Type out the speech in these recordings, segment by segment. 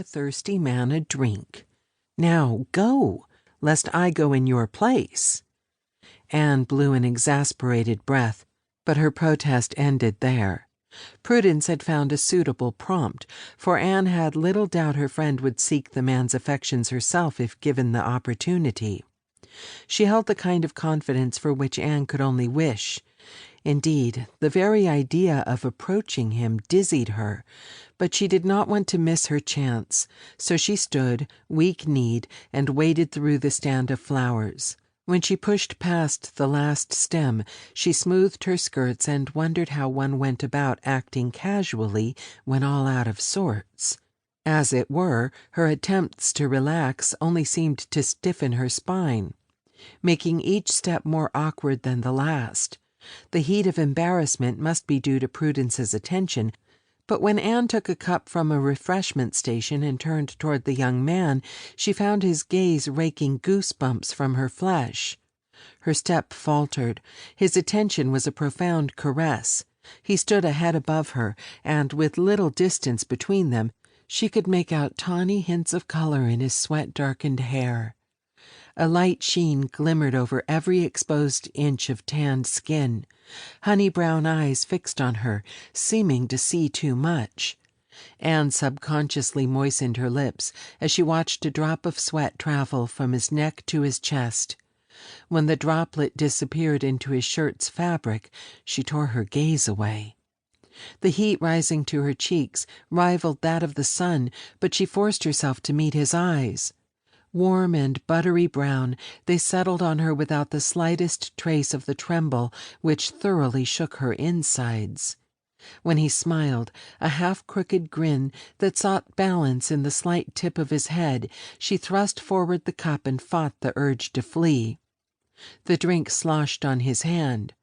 a thirsty man a drink. Now go, lest I go in your place." Anne blew an exasperated breath, but her protest ended there. Prudence had found a suitable prompt, for Anne had little doubt her friend would seek the man's affections herself if given the opportunity. She held the kind of confidence for which Anne could only wish. Indeed, the very idea of approaching him dizzied her, but she did not want to miss her chance, so she stood, weak-kneed, and waded through the stand of flowers. When she pushed past the last stem, she smoothed her skirts and wondered how one went about acting casually when all out of sorts. As it were, her attempts to relax only seemed to stiffen her spine, making each step more awkward than the last. The heat of embarrassment must be due to Prudence's attention, but when Anne took a cup from a refreshment station and turned toward the young man, she found his gaze raking goosebumps from her flesh. Her step faltered. His attention was a profound caress. He stood a head above her, and with little distance between them, she could make out tawny hints of color in his sweat-darkened hair. A light sheen glimmered over every exposed inch of tanned skin. Honey-brown eyes fixed on her, seeming to see too much. Anne subconsciously moistened her lips as she watched a drop of sweat travel from his neck to his chest. When the droplet disappeared into his shirt's fabric, she tore her gaze away. The heat rising to her cheeks rivaled that of the sun, but she forced herself to meet his eyes. Warm and buttery brown, they settled on her without the slightest trace of the tremble which thoroughly shook her insides. When he smiled, a half-crooked grin that sought balance in the slight tip of his head, she thrust forward the cup and fought the urge to flee. The drink sloshed on his hand.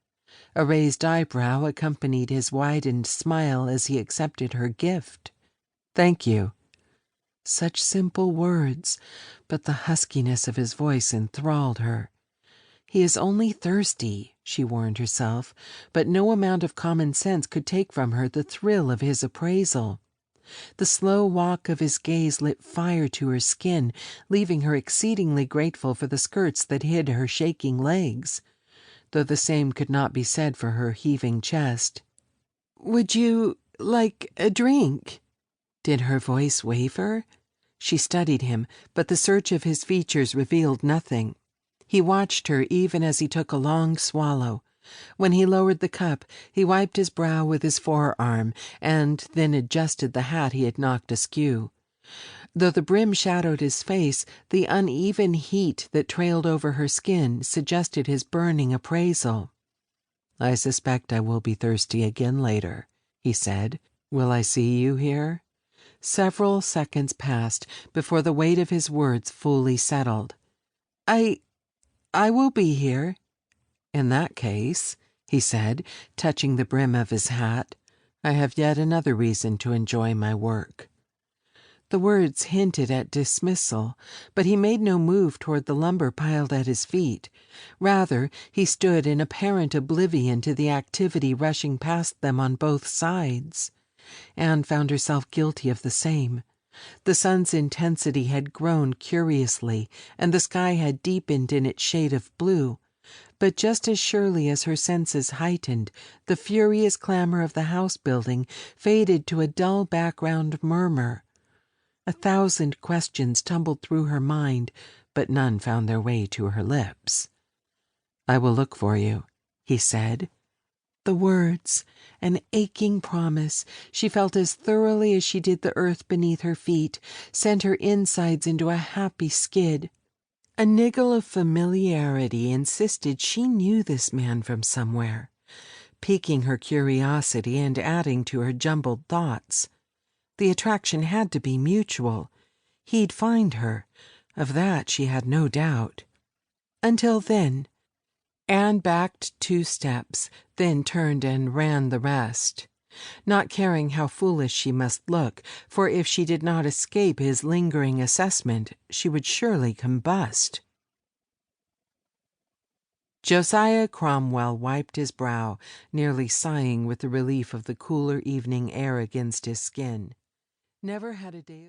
A raised eyebrow accompanied his widened smile as he accepted her gift. "Thank you." Such simple words, but the huskiness of his voice enthralled her. He is only thirsty, she warned herself, but no amount of common sense could take from her the thrill of his appraisal. The slow walk of his gaze lit fire to her skin, leaving her exceedingly grateful for the skirts that hid her shaking legs, though the same could not be said for her heaving chest. "Would you like a drink?" Did her voice waver? She studied him, but the search of his features revealed nothing. He watched her even as he took a long swallow. When he lowered the cup, he wiped his brow with his forearm, and then adjusted the hat he had knocked askew. Though the brim shadowed his face, the uneven heat that trailed over her skin suggested his burning appraisal. "I suspect I will be thirsty again later," he said. "Will I see you here?" Several seconds passed before the weight of his words fully settled. I will be here." "In that case," he said, touching the brim of his hat, "I have yet another reason to enjoy my work." The words hinted at dismissal, but he made no move toward the lumber piled at his feet. Rather, he stood in apparent oblivion to the activity rushing past them on both sides. Anne found herself guilty of the same. The sun's intensity had grown curiously, and the sky had deepened in its shade of blue. But just as surely as her senses heightened, the furious clamor of the house-building faded to a dull background murmur. 1,000 questions tumbled through her mind, but none found their way to her lips. "I will look for you," he said. The words, an aching promise, she felt as thoroughly as she did the earth beneath her feet, sent her insides into a happy skid. A niggle of familiarity insisted she knew this man from somewhere, piquing her curiosity and adding to her jumbled thoughts. The attraction had to be mutual. He'd find her. Of that she had no doubt. Until then, Anne backed 2 steps, then turned and ran the rest, not caring how foolish she must look, for if she did not escape his lingering assessment, she would surely combust. Josiah Cromwell wiped his brow, nearly sighing with the relief of the cooler evening air against his skin. Never had a day of